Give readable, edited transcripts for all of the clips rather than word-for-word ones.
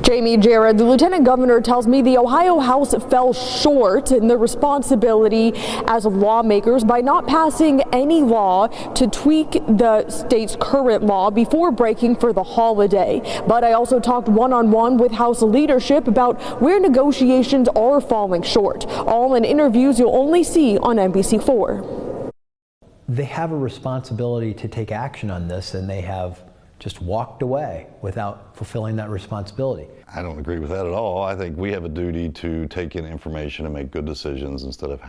Jamie Jarrett, the lieutenant governor, tells me the Ohio House fell short in their responsibility as lawmakers by not passing any law to tweak the state's current law before breaking for the holiday. But I also talked one-on-one with House leadership about where negotiations are falling short. All in interviews you'll only see on NBC4. They have a responsibility to take action on this, and they have just walked away without fulfilling that responsibility. I don't agree with that at all. I think we have a duty to take in information and make good decisions instead of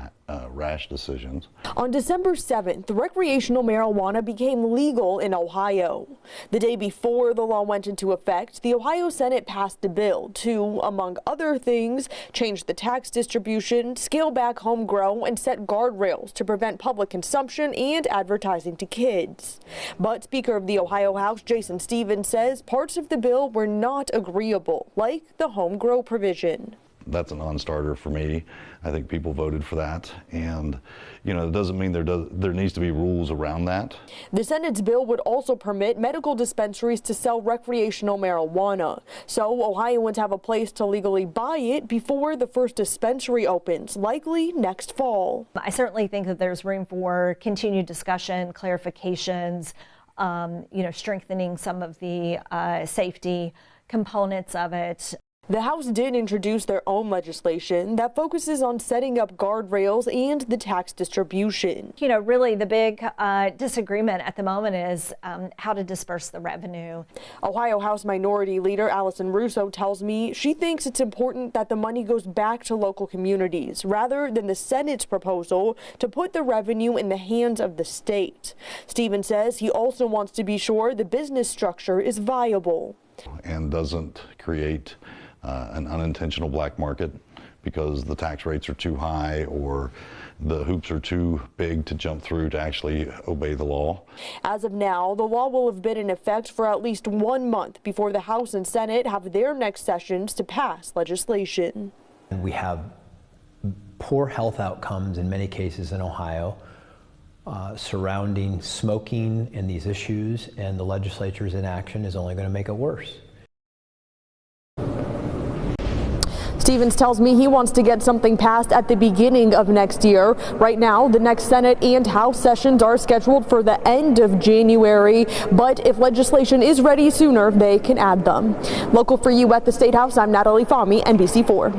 rash decisions. On December 7th, recreational marijuana became legal in Ohio. The day before the law went into effect, the Ohio Senate passed a bill to, among other things, change the tax distribution, scale back home grow, and set guardrails to prevent public consumption and advertising to kids. But Speaker of the Ohio House, Jason Stevens, says parts of the bill were not agreeable, like the home grow provision. That's a non-starter for me. I think people voted for that, and it doesn't mean there needs to be rules around that. The Senate's bill would also permit medical dispensaries to sell recreational marijuana, so Ohioans have a place to legally buy it before the first dispensary opens, likely next fall. I certainly think that there's room for continued discussion, clarifications, strengthening some of the safety components of it. The House did introduce their own legislation that focuses on setting up guardrails and the tax distribution. Really the big disagreement at the moment is how to disperse the revenue. Ohio House Minority Leader Allison Russo tells me she thinks it's important that the money goes back to local communities rather than the Senate's proposal to put the revenue in the hands of the state. Stevens says he also wants to be sure the business structure is viable and doesn't create an unintentional black market because the tax rates are too high or the hoops are too big to jump through to actually obey the law. As of now, the law will have been in effect for at least 1 month before the House and Senate have their next sessions to pass legislation. We have poor health outcomes in many cases in Ohio surrounding smoking and these issues, and the legislature's inaction is only going to make it worse. Stevens tells me he wants to get something passed at the beginning of next year. Right now, the next Senate and House sessions are scheduled for the end of January, but if legislation is ready sooner, they can add them. Local for you at the State House, I'm Natalie Fahmy, NBC4.